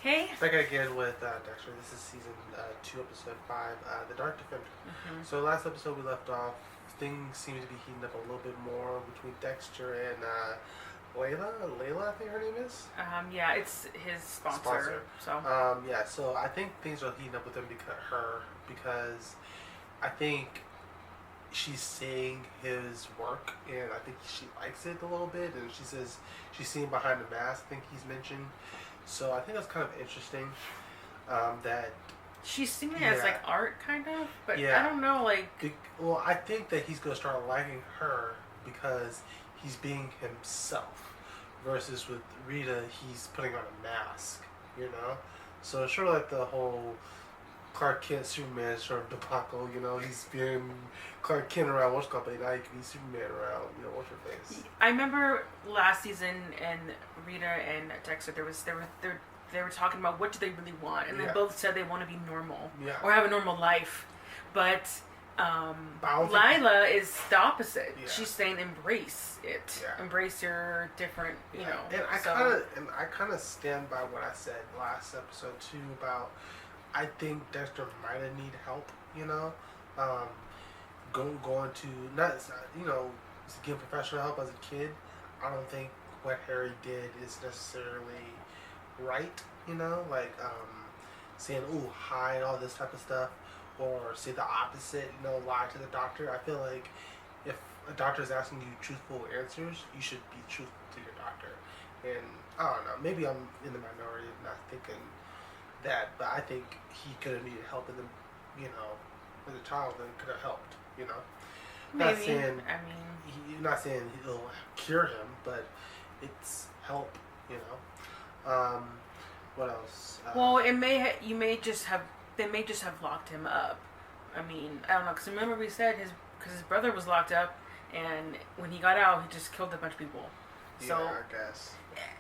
Hey. Back again with Dexter. This is season 2, episode 5, The Dark Defender. Mm-hmm. So last episode we left off, things seem to be heating up a little bit more between Dexter and Layla, I think her name is? Yeah, it's his sponsor. So. So I think things are heating up with him because I think she's seeing his work and I think she likes it a little bit, and she says she's seeing behind the mask, I think he's mentioned. So I think that's kind of interesting. That she's seeing it as like art, kind of, but yeah. I don't know, like. Well, I think that he's gonna start liking her because he's being himself, versus with Rita, he's putting on a mask. You know, so it's sort of like the whole Clark Kent Superman sort of debacle. You know, he's been Clark Kent around What's Company, now he can be Superman around, you know, what's your face. I remember last season and Rita and Dexter, they were talking about what do they really want, and they both said they want to be normal or have a normal life, but Lila is the opposite. She's saying embrace it, embrace your different, you know. And I kind of stand by what I said last episode too about I think Dexter might have need help, you know, going to not you know, to get professional help as a kid. I don't think what Harry did is necessarily right, you know, like saying ooh, hide all this type of stuff, or say the opposite, you know, lie to the doctor. I feel like if a doctor is asking you truthful answers, you should be truthful to your doctor. And I don't know, maybe I'm in the minority of not thinking that, but I think he could have needed help in the, you know, with a child, and could have helped, you know. Maybe. Not saying, not saying he'll cure him, but it's help, you know. What else? Well, they may just have locked him up. I mean, I don't know, because remember we said because his brother was locked up, and when he got out, he just killed a bunch of people. So, yeah, I guess.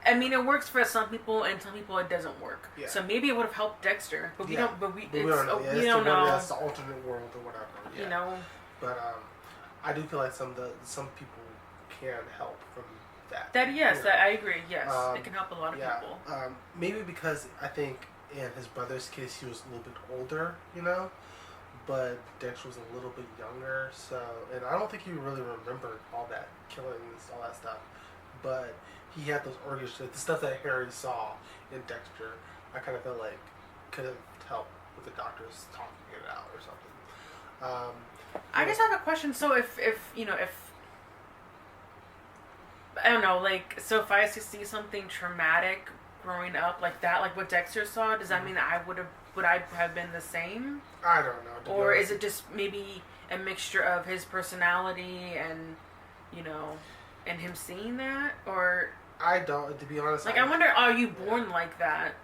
I mean, it works for some people, and some people it doesn't work. Yeah. So maybe it would have helped Dexter, but we don't. But we don't know. We don't know. That's the alternate world or whatever. Yeah. You know. But I do feel like some people can help from that. I agree. Yes, it can help a lot of people. Maybe because I think in his brother's case he was a little bit older, you know, but Dexter was a little bit younger. So, and I don't think he really remembered all that killings, all that stuff. But he had those organs, the stuff that Harry saw in Dexter. I kind of felt like could have helped with the doctors talking it out or something. I just have a question. So if you know, if I don't know, like, so if I see something traumatic growing up like that, like what Dexter saw, does that mean that would I have been the same? I don't know. Or is it just maybe a mixture of his personality and, you know, and him seeing that? Or I don't, to be honest. Like, I wonder, are you born like that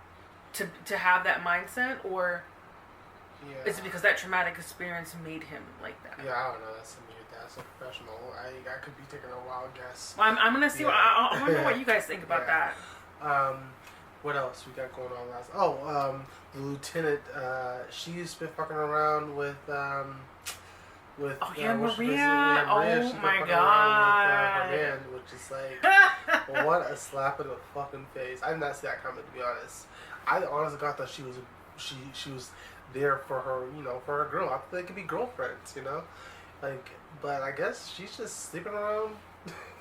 to have that mindset, or is it because that traumatic experience made him like that? Yeah, I don't know. That's a professional. I could be taking a wild guess. Well, I'm gonna see. I want to know what you guys think about that. What else we got going on last? The lieutenant. She's been fucking around with Maria. Maria. Oh my god. With, her man, which is like, what a slap in the fucking face. I did not see that coming, to be honest. I honestly thought that she was there for her, you know, for her girl. I thought they could be girlfriends, you know, like. But I guess she's just sleeping around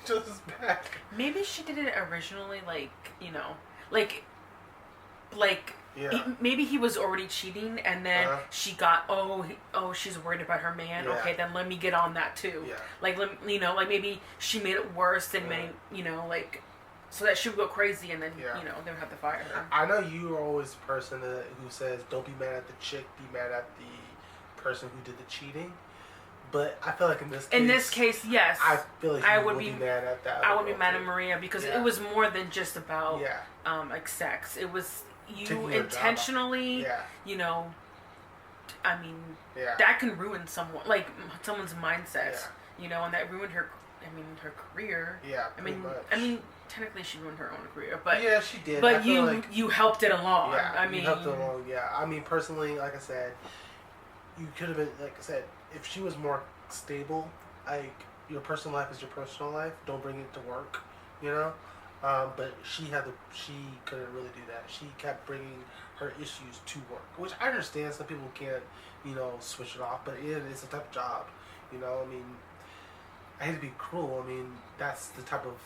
just back. Maybe she did it originally, like, you know, like. Maybe he was already cheating, and then she got she's worried about her man. Okay, then let me get on that too. Yeah. Like, you know, like maybe she made it worse than many, you know, like, so that she would go crazy, and then you know they would have to fire her. I know you are always the person who says don't be mad at the chick, be mad at the person who did the cheating. But I feel like in this case, yes, I feel like I would be mad at that. I would be mad at Maria because it was more than just about like sex. It was you intentionally, you know. I mean, that can ruin someone's mindset, you know, and that ruined her. I mean, her career. Yeah, I mean, technically she ruined her own career, but she did. But you helped it along. Yeah, you helped it along. Yeah, I mean, personally, like I said, you could have been, like I said, if she was more stable, like, your personal life is your personal life. Don't bring it to work, you know. But she couldn't really do that. She kept bringing her issues to work, which I understand. Some people can't, switch it off, but it's a tough job. I mean, I hate to be cruel. I mean, that's the type of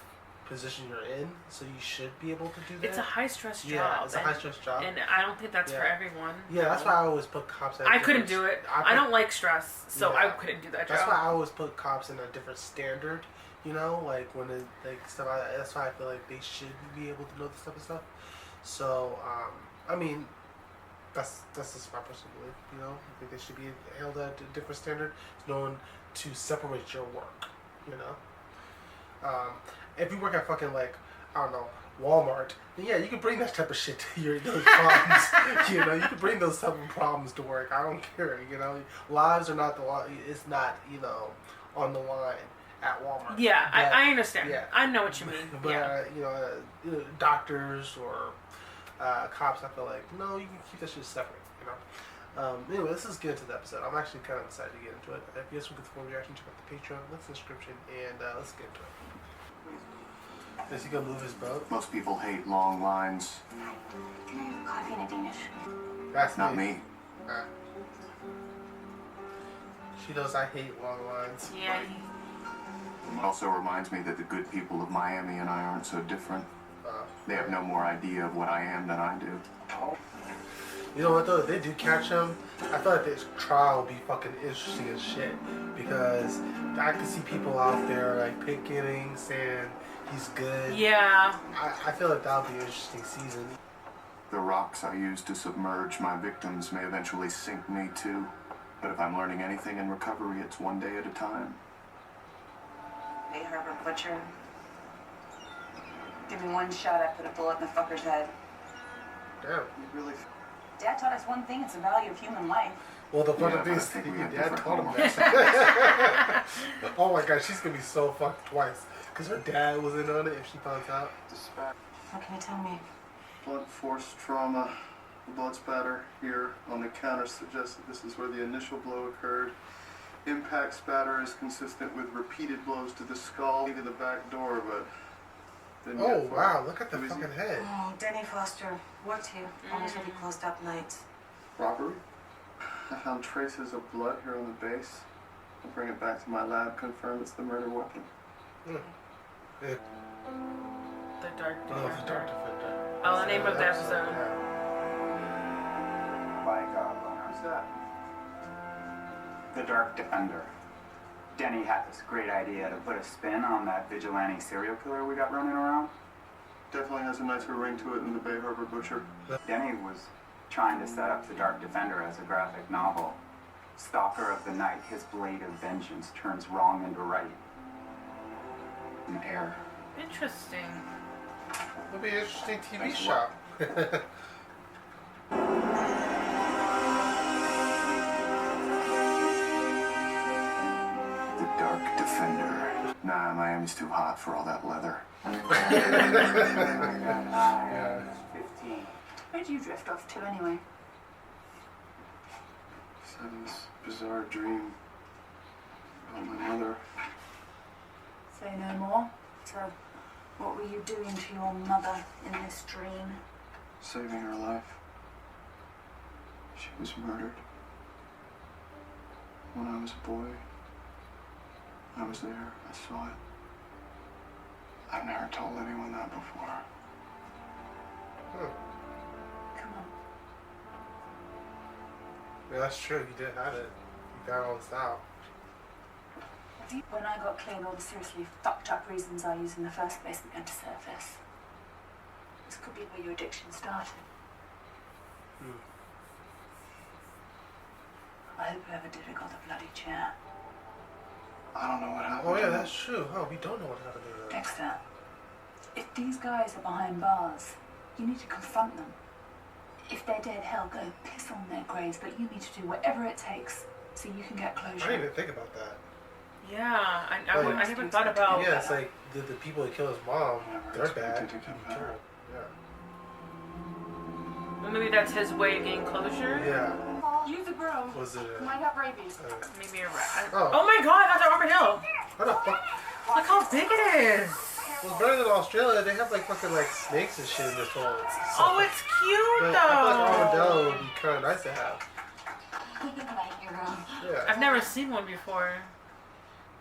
position you're in, so you should be able to do that. It's a high stress job. Yeah, it's a high stress job, and I don't think that's for everyone. Yeah, that's why I always put cops. I couldn't do it. I don't like stress, so I couldn't do that job. That's why I always put cops in a different standard. Like when it, like stuff. That's why I feel like they should be able to know this type of stuff. So, I mean, that's just my personal belief. I think they should be held at a different standard, known to separate your work. If you work at fucking Walmart, then yeah, you can bring that type of shit to those problems. You can bring those type of problems to work. I don't care. Lives are not it's not on the line at Walmart. Yeah, but, I understand. Yeah. I know what you mean. But doctors or cops, I feel like no, you can keep that shit separate. Anyway, let's just get into the episode. I'm actually kind of excited to get into it. If you guys want to get the full reaction, check out the Patreon. Links in the description, and let's get into it. Is he gonna move his boat? Most people hate long lines. Can I have a coffee and a Danish? That's not me. She knows I hate long lines. Yeah. It also reminds me that the good people of Miami and I aren't so different. They have no more idea of what I am than I do. You know what though? If they do catch him, I feel like this trial will be fucking interesting as shit. Because I can see people out there like picketing, saying he's good. Yeah. I feel like that'll be an interesting season. The rocks I use to submerge my victims may eventually sink me too. But if I'm learning anything in recovery, it's one day at a time. Hey, Harbor Butcher. Give me one shot, I put a bullet in the fucker's head. Damn. You really... Dad taught us one thing, it's the value of human life. Well, the funny thing is, your dad taught him that. Oh my god, she's gonna be so fucked twice. Because her dad was in on it if she finds out. What can you tell me? Blunt force trauma. The blood spatter here on the counter suggests that this is where the initial blow occurred. Impact spatter is consistent with repeated blows to the skull, to the back door, but... Oh wow, look at the fucking head. Oh, Denny Foster worked here on his really closed up nights. Robbery? I found traces of blood here on the base. I'll bring it back to my lab, confirm it's the murder weapon. Yeah. The Dark Defender. Oh, the Dark Defender. Oh, the name of the episode. Who's that? The Dark Defender. Denny had this great idea to put a spin on that vigilante serial killer we got running around. Definitely has a nicer ring to it than the Bay Harbor Butcher. Denny was trying to set up the Dark Defender as a graphic novel. Stalker of the night, his blade of vengeance turns wrong into right. An air. Interesting. It'll be an interesting TV show. Dark Defender. Nah, Miami's too hot for all that leather. 15. Where'd you drift off to anyway? Just had this bizarre dream about my mother. Say no more. So, what were you doing to your mother in this dream? Saving her life. She was murdered. When I was a boy, I was there. I saw it. I've never told anyone that before. Come on. Yeah, that's true. You did have it. You got all this out. When I got clean, all the seriously fucked up reasons I used in the first place began to surface. This could be where your addiction started. I hope whoever did it got the bloody chair. I don't know what happened. Oh yeah, that's true. Oh, we don't know what happened to her. Dexter, if these guys are behind bars, you need to confront them. If they're dead, hell, go piss on their graves, but you need to do whatever it takes so you can get closure. I didn't even think about that. Yeah, I never thought about... Yeah, it's like the people that killed his mom, they're bad. Yeah. Well, maybe that's his way of getting closure? Yeah. Use a broom. Was it Might have rabies. Maybe a rat. Oh. Oh my god, that's Arbor Hill! What the fuck? Look how big it is! Well, better than Australia. They have like fucking like snakes and shit in their toilets. So, Oh, it's cute but though. I feel like armadillo would be kind of nice to have. My hero. Yeah. I've never seen one before,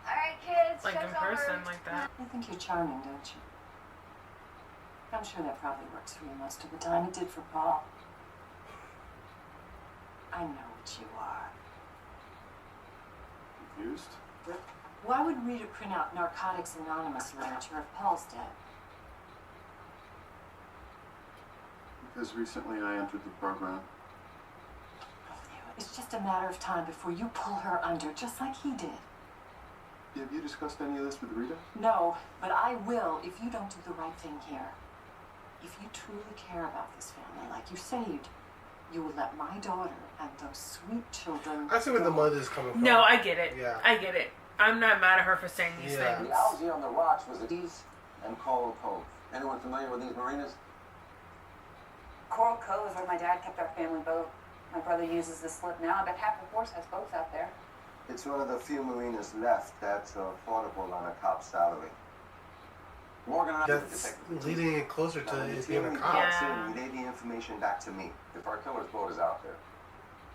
Alright, kids. like in show's person, over. like that. I think you're charming, don't you? I'm sure that probably works for you most of the time. It did for Paul. I know what you are. Confused? Why would Rita print out Narcotics Anonymous literature if Paul's dead? Because recently I entered the program. It's just a matter of time before you pull her under, just like he did. Have you discussed any of this with Rita? No, but I will if you don't do the right thing here. If you truly care about this family, like you said, you will let my daughter and those sweet children. I see where the go. mother's coming from. No, I get it. Yeah. I get it. I'm not mad at her for saying these Yeah. things. The algae on the rocks was a Tuse and Coral Cove. Anyone familiar with these marinas? Coral Cove is where my dad kept our family boat. My brother uses the slip now, but half the force has boats out there. It's one of the few marinas left that's affordable on a cop's salary. Morgan and I were That's detectives. leading it closer to it being a When cop. Yeah. Tim relayed the information back to me. If our killer's boat is out there,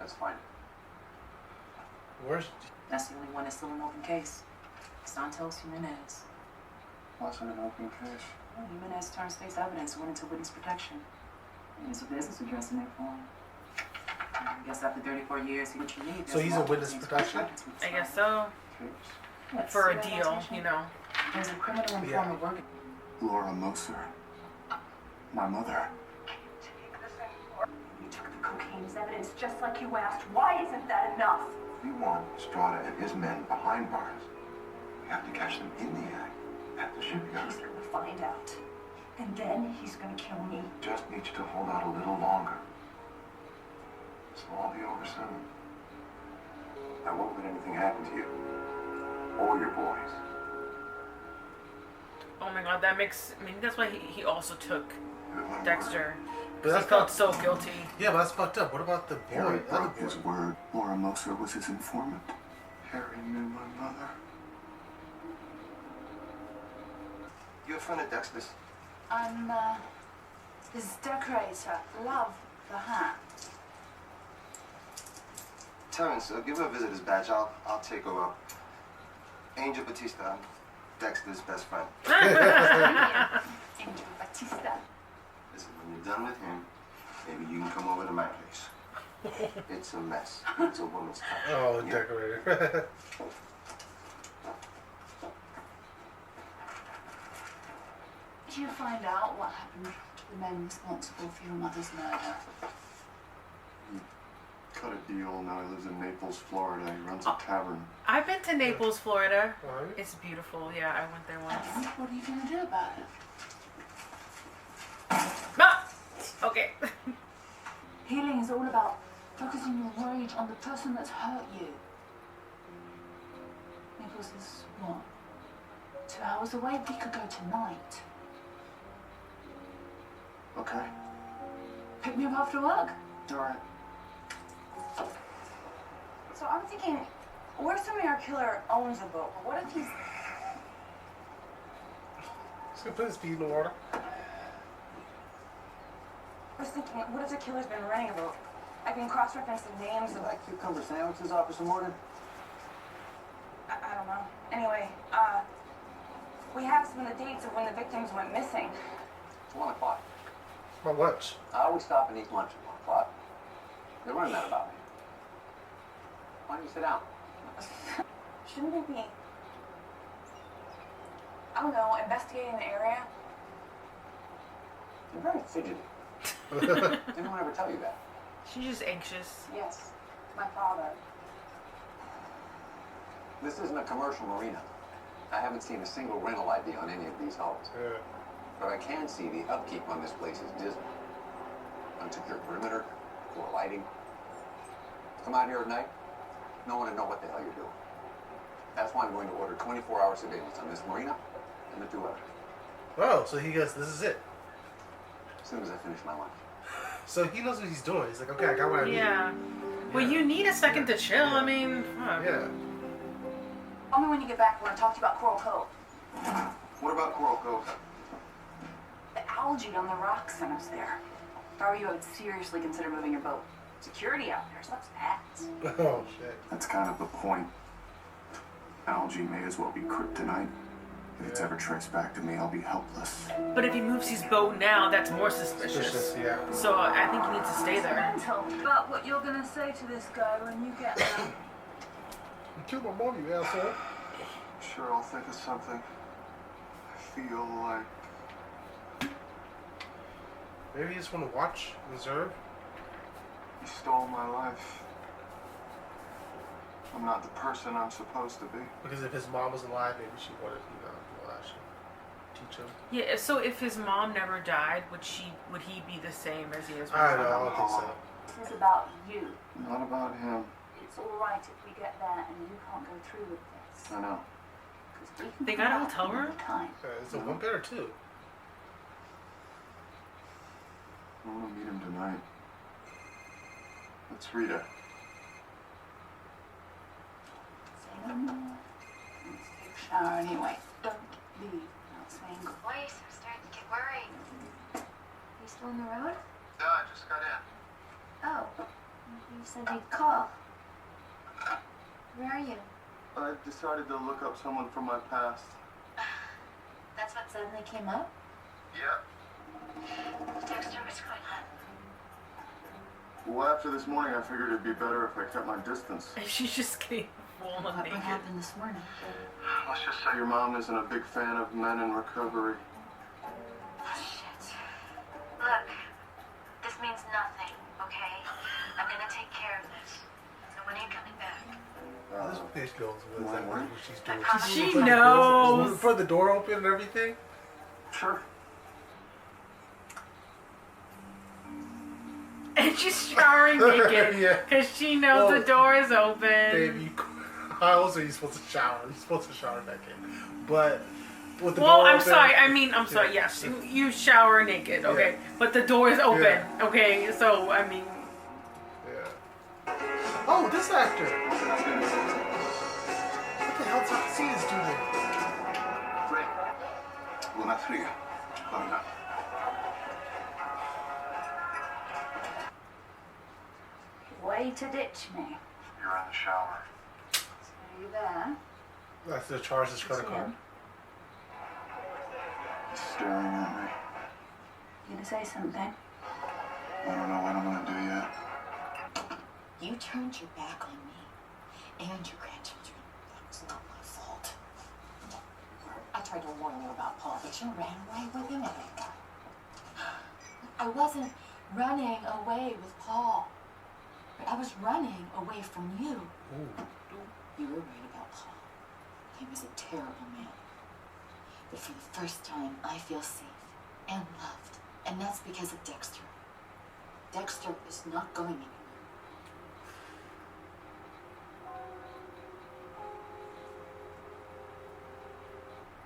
let's find it. Where's That's the only one that's still an open case. Santos Jimenez. Wasn't an open case. Well, Jimenez turned state's evidence and went into witness protection. It's a business address in their phone. I guess after 34 years, he what you need. So he's in witness protection? I guess so. Tapes. For a deal, you know. There's a criminal Yeah. informant working. Laura Moser. My mother. You took the cocaine as evidence just like you asked. Why isn't that enough? We want Strada and his men behind bars. We have to catch them in the act at the shipyard. He's gonna find out. And then he's gonna kill me. Just need you to hold out a little longer. This will all be over soon. I won't let anything happen to you. Or your boys. Oh my god, that makes. I mean, that's why he also took You're my Dexter. But Because he that's felt not- so guilty. Yeah, but that's fucked up. What about the Harry boy? The other broke his boy? word. Laura Moser was his informant. Harry knew my mother. You a friend of Dexter's? I'm, his decorator. Love the hat. Terrence, give her a visitor's badge. I'll take her up. Angel Batista, I'm Dexter's best friend. Angel Batista. Listen, when you're done with him, maybe you can come over to my place. It's a mess. It's a woman's touch. Oh, Yeah. decorator. Did you find out what happened to the men responsible for your mother's murder? Cut a deal. Now he lives in Naples, Florida. He runs a tavern. I've been to Naples, Florida. Alright. It's beautiful. Yeah, I went there once. And what are you gonna do about it? Ah! Okay. Healing is all about focusing your rage on the person that's hurt you. Naples is what? 2 hours away? We could go tonight. Okay. Pick me up after work. All right. So I'm thinking, what if somebody our killer owns a boat? What if he's... Just gonna put his feet in the water. I was thinking, what if the killer's been renting a boat? I can cross-reference the names You of... like cucumber sandwiches, Officer Morgan? I don't know. Anyway, we have some of the dates of when the victims went missing. It's 1 o'clock. My lunch. I always stop and eat lunch at 1 o'clock. They learned that about me. Why don't you sit down? Shouldn't we be, I don't know, investigating the area? You're very fidgety. Anyone ever tell you that? She's just anxious. Yes, my father. This isn't a commercial marina. I haven't seen a single rental ID on any of these hulls. Yeah. But I can see the upkeep on this place is dismal. Unsecure perimeter, poor lighting. Come out here at night, no one would know what the hell you're doing. That's why I'm going to order 24-hour surveillance on this marina and the 2 others. Oh, so he goes, this is it. As soon as I finish my lunch. So he knows what he's doing. He's like, okay, I got what I need. Yeah. Well, you need a second to chill. I mean, fuck. Yeah. Call me when you get back. I want to talk to you about Coral Cove. What about Coral Cove? The algae on the rocks sent us there. If I were you, I would seriously consider moving your boat. Security out there sucks ass. Oh, shit. That's kind of the point. Algae may as well be kryptonite. If it's ever traced back to me, I'll be helpless. But if he moves his boat now, that's more suspicious. Yeah. So I think he needs to stay there. Tell me about what you're gonna say to this guy when you get there. You killed my mom, you asshole. Sure, I'll think of something. I feel like Maybe you just want to watch, observe. he stole my life. I'm not the person I'm supposed to be. Because if his mom was alive, maybe she wanted, actually teach him. Yeah. So if his mom never died, would he be the same as he is right I now? don't know. I don't think so. This is about you. Not about him. It's alright if we get there and you can't go through with this. I know. 'Cause we can They come got a back hotel room? another time. It's a one better too. I want to meet him tonight. That's Rita. Say no more. Let's take a shower anyway. Don't leave without saying goodbye. Boys, I'm starting to get worried. You still on the road? Yeah, I just got in. Oh, you said you'd call. Where are you? I decided to look up someone from my past. That's what suddenly came up? Yeah. Dexter, what's going on? Well, after this morning, I figured it'd be better if I kept my distance. She's just getting full on What naked. happened this morning? Let's just say your mom isn't a big fan of men in recovery. Shit. Look, this means nothing, okay? I'm gonna take care of this. So when are you coming back? This bitch knows what she's doing. She knows. For the door open and everything. Sure. And she's showering naked Yeah. because she knows the door is open. Baby, how else are you supposed to shower? You're supposed to shower naked. But with the Well, door I'm open, sorry. I'm sorry. Yes, you shower naked, okay? But the door is open, Yeah. okay? So, I mean... Yeah. Oh, this actor! What the hell is Tuse doing? Una fría. Hola. Way to ditch me. You're in the shower. Are you there? That's the Charles' credit It's card. him. He's staring at me. You gonna say something? I don't know what I'm gonna do yet. You turned your back on me and your grandchildren. That was not my fault. I tried to warn you about Paul, but you ran away with him anyway. I wasn't running away with Paul. But I was running away from you. Ooh. You were right about Paul. He was a terrible man. But for the first time, I feel safe and loved. And that's because of Dexter. Dexter is not going anywhere.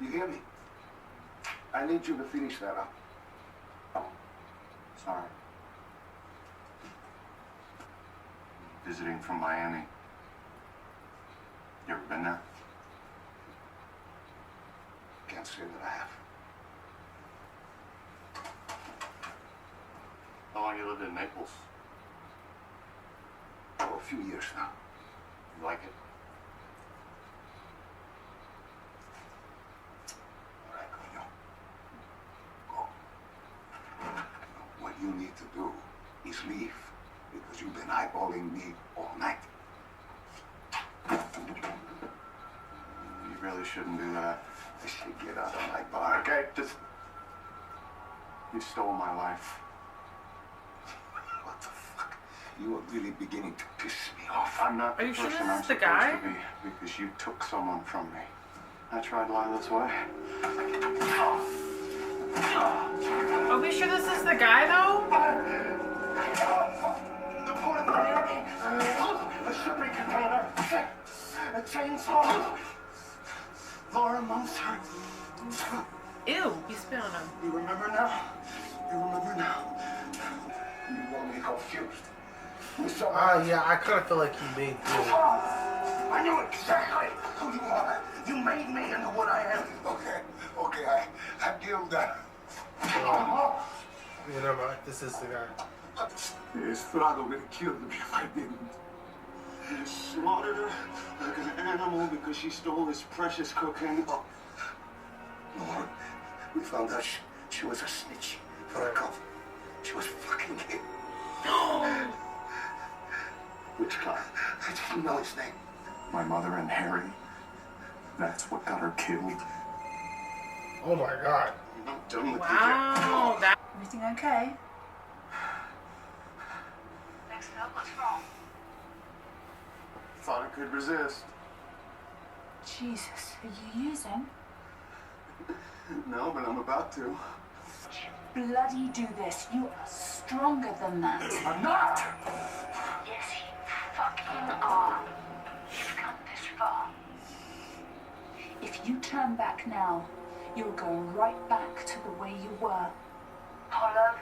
You hear me? I need you to finish that up. Sorry. Visiting from Miami. You ever been there? Can't say that I have. How long you lived in Naples? Oh, a few years now. You like it? All right, coño. Go. What you need to do is leave, because you've been eyeballing me all night. You really shouldn't do that. I should get out of my bar. Okay, just... You stole my life. What the fuck? You are really beginning to piss me off. I'm not Are the you sure person this I'm is the supposed guy? to be because you took someone from me. I tried Lila's way. Are we sure this is the guy, though? The port of Miami. A shipping container. A chainsaw. Laura Munster. Ew, you spit on him. You remember now? You remember now? You want me confused. Yeah, I kind of feel like he made good. I knew exactly who you are. You made me into what I am. Okay, I that. You know what? This is the guy. Estrada would have killed me if I didn't. You slaughtered her like an animal because she stole his precious cocaine. Oh. Lord, we found out she was a snitch for a cop. She was fucking him. Which cop? I didn't know his name. My mother and Harry. That's what got her killed. Oh my god. I'm not done with Wow. That. Everything okay? Dexter, what's wrong? Thought I could resist. Jesus, are you using? No, but I'm about to. Bloody do this. You are stronger than that. I'm not! Yes, you fucking are. You've come this far. If you turn back now, you'll go right back to the way you were. Apollo,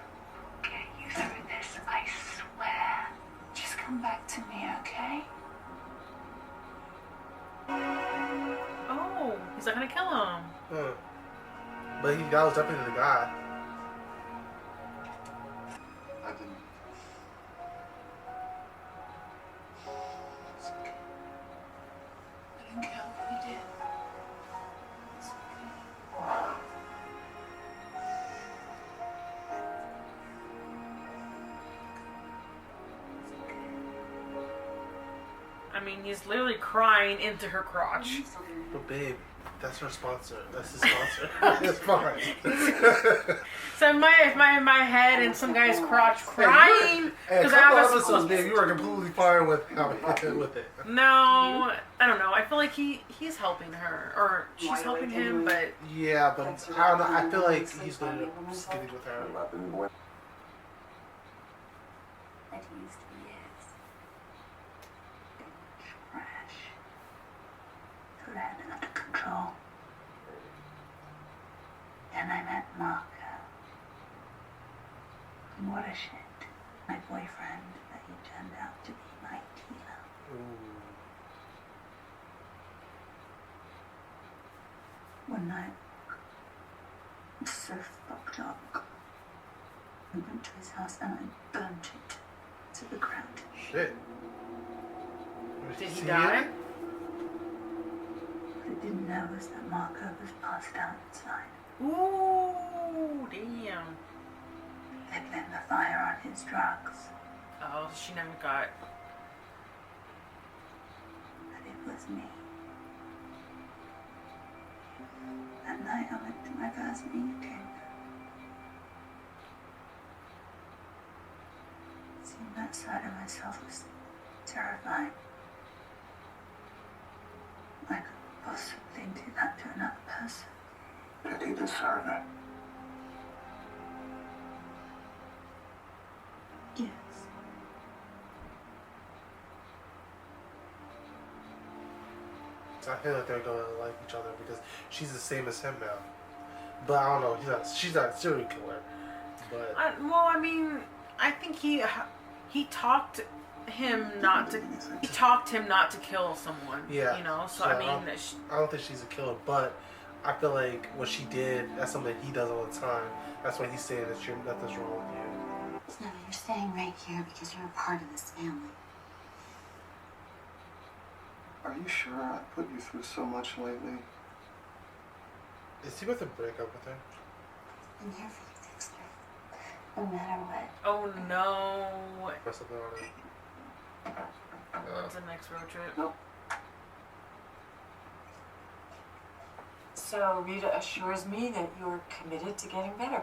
get you through this, I swear. Just come back to me, okay? Oh, he's not gonna kill him. Huh. But that was definitely the guy. I didn't. I don't care what we did. It's okay. I mean, he's literally crying into her crotch. But babe, that's her sponsor. That's his sponsor. It's fine. So in my head and some guy's crotch crying Hey, a couple episodes, babe, you were completely fine with with it. No, I don't know. I feel like he's helping her, or she's helping him, but Yeah, but I don't know. I feel like he's going to get it with her. That used to be it. Trash. Thought I had it under control. Then I met Marco. And what a shit. My boyfriend, that he turned out to be my healer. One night, I was so fucked up. I went to his house and I burnt it to the ground. Shit. did he die? What I didn't know was that Marco was passed out inside. Ooh, damn. They blamed the fire on his drugs, Oh, she never got. but it was me. That night I went to my first meeting. Seeing that side of myself was terrifying. I could possibly do that to another person. Did he deserve it? Yes. So I feel like they're going to like each other because she's the same as him now. But I don't know. She's not a serial killer. But Well, I mean, I think he talked him not to. He talked him not to kill someone. Yeah. You know. So So I mean, I don't think she's a killer. But I feel like what she did, that's something he does all the time. That's why he's saying that nothing's wrong with you. No, you're staying right here because you're a part of this family. Are you sure I put you through so much lately? Is he about to break up with her? I'm here for you, Dexter. No matter what. oh no. Or something on it? What's the next road trip? Nope. So Rita assures me that you're committed to getting better.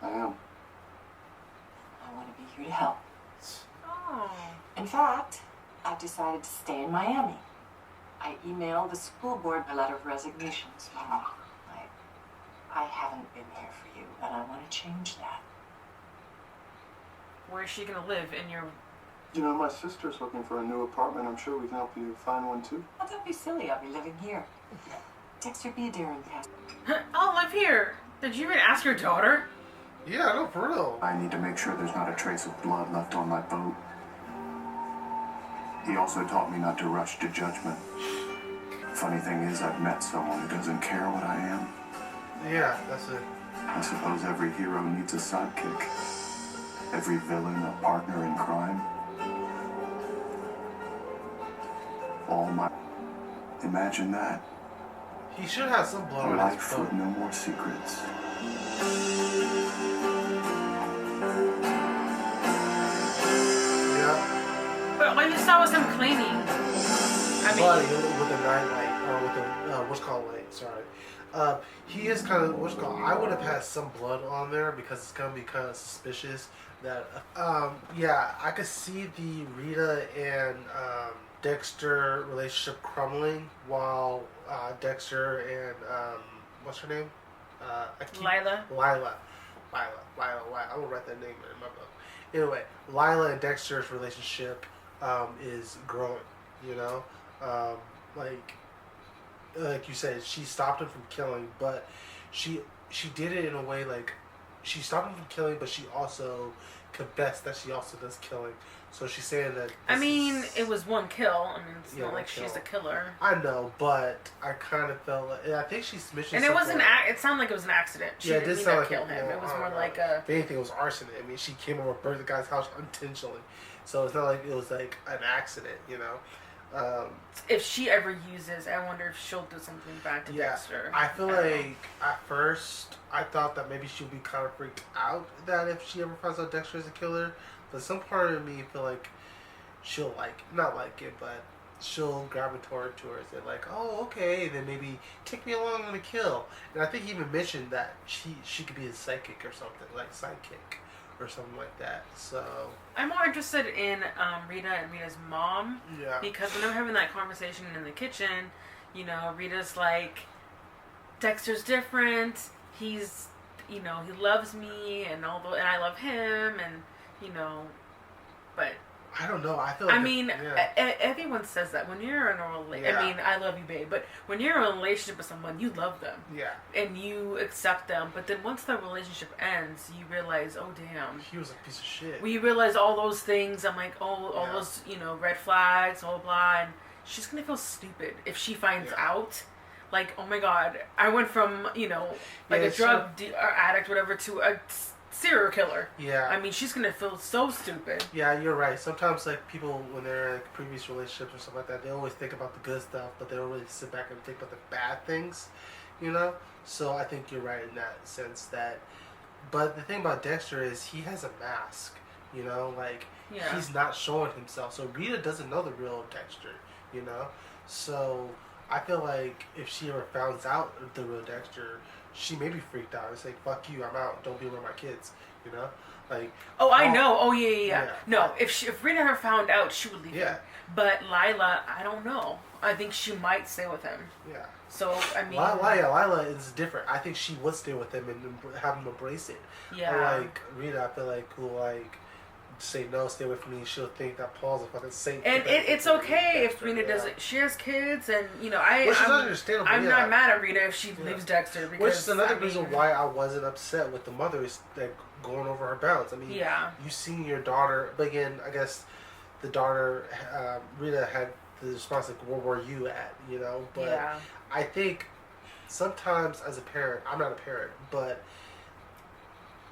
I am. I want to be here to help. Oh. In fact, I've decided to stay in Miami. I emailed the school board a letter of resignation, so I haven't been here for you, and I want to change that. Where is she gonna live? In your? You know, my sister's looking for a new apartment. I'm sure we can help you find one too. Oh, don't be silly. I'll be living here. Dexter, be a daring past. I'll live here. Did you even ask your daughter? Yeah, no, for real. I need to make sure there's not a trace of blood left on my boat. He also taught me not to rush to judgment. Funny thing is, I've met someone who doesn't care what I am. Yeah, that's it. I suppose every hero needs a sidekick. Every villain a partner in crime. All my... Imagine that. He should have some blood A on his life phone. with no more secrets. Yeah. But all you saw was him cleaning. I mean, But with the night light, or with the what's called light. Sorry. He is kind of what's called. I would have had some blood on there because it's gonna be kind of suspicious. That yeah, I could see the Rita and Dexter relationship crumbling while Dexter and what's her name? Lila. Lila. I will write that name in my book. Anyway, Lila and Dexter's relationship is growing. You know, like you said, she stopped him from killing, but she did it in a way like she stopped him from killing, but she also confessed that she also does killing. So she's saying that. I mean, it was one kill. I mean, it's Yeah, not like kill. she's a killer. I know, but I kind of felt like I think she's mentioned. And it wasn't. like, It sounded like it was an accident. She yeah, it didn't did mean sound to like kill him. It was more like a. If anything, it was arson. I mean, she came over and burned the guy's house intentionally, so it's not like it was like an accident, you know. If she ever uses, I wonder if she'll do something bad to Dexter. I feel like at first I thought that maybe she'll be kind of freaked out that if she ever finds out Dexter is a killer, but some part of me feel like she'll not like it, but she'll gravitate towards it. Like, oh, okay, then maybe take me along on a kill. And I think he even mentioned that she could be a psychic or something, like sidekick or something like that. So I'm more interested in Rita and Rita's mom. Yeah. Because when they were having that conversation in the kitchen, you know, Rita's like, Dexter's different. He's, you know, he loves me, and I love him, and you know, but. I don't know. I feel like everyone says that when you're in a relationship. I mean, I love you, babe, but when you're in a relationship with someone, you love them. Yeah. And you accept them, but then once the relationship ends, you realize, oh damn, he was a piece of shit. We realize all those things. I'm like, all those, you know, red flags, blah blah. And she's gonna feel stupid if she finds out. Like, oh my god, I went from, you know, like a drug addict, whatever, to a serial killer. Yeah. I mean, she's gonna feel so stupid. Yeah, you're right. Sometimes, like, people, when they're in like, previous relationships or something like that, they always think about the good stuff, but they don't really sit back and think about the bad things, you know? So I think you're right in that sense that... But the thing about Dexter is he has a mask, you know? Like, he's not showing himself. So Rita doesn't know the real Dexter, you know? So I feel like if she ever finds out the real Dexter... she may be freaked out. It's like, fuck you, I'm out. Don't be with my kids, you know? Like... Oh, I know. Oh, yeah. No, if Rita ever found out, she would leave him. But Lila, I don't know. I think she might stay with him. Yeah. So, I mean... Lila is different. I think she would stay with him and have him embrace it. Yeah. Like, Rita, I feel like, who, like... say no, stay away from me. She'll think that Paul's a fucking saint. And it's okay if Rita doesn't. She has kids, and you know, which is understandable. I'm not mad at Rita if she leaves Dexter. Because, which is another reason why I wasn't upset with the mother is like going over her bounds. I mean, you seen your daughter, but again, I guess the daughter Rita had the response like, "Where were you at?" You know, but I think sometimes as a parent, I'm not a parent, but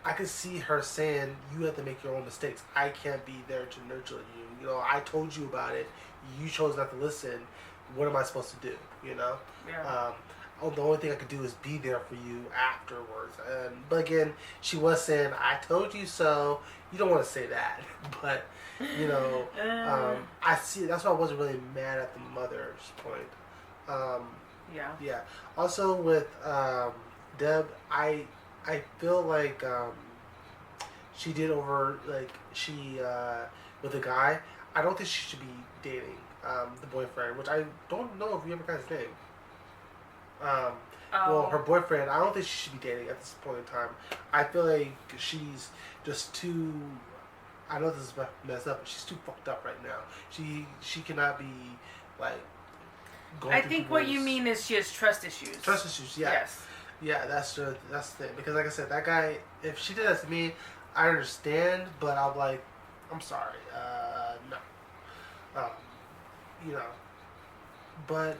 I could see her saying, you have to make your own mistakes. I can't be there to nurture you. You know, I told you about it. You chose not to listen. What am I supposed to do? You know? Yeah. The only thing I could do is be there for you afterwards. But again, she was saying, I told you so. You don't want to say that. But, you know, I see. That's why I wasn't really mad at the mother's point. Yeah. Also with Deb, I feel like she did with a guy. I don't think she should be dating the boyfriend, which I don't know if we ever got his name. Well, her boyfriend, I don't think she should be dating at this point in time. I feel like she's just too... I know this is messed up, but she's too fucked up right now. She cannot be, like... I think what you mean is she has trust issues. Trust issues, yeah. Yes. Yeah, that's the thing. Because like I said, that guy, if she did that to me, I understand, but I'm like, I'm sorry, no. You know, but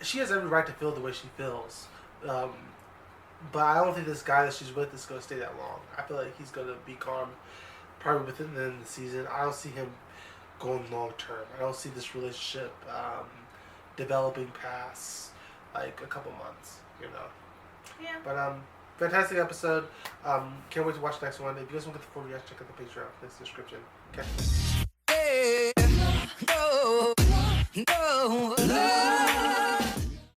she has every right to feel the way she feels. But I don't think this guy that she's with is going to stay that long. I feel like he's going to be calm probably within the end of the season. I don't see him going long term. I don't see this relationship developing past like a couple months, you know. Yeah. But fantastic episode. Can't wait to watch the next one. If you guys want to get the full reaction, check out the Patreon. Links in the description. Okay.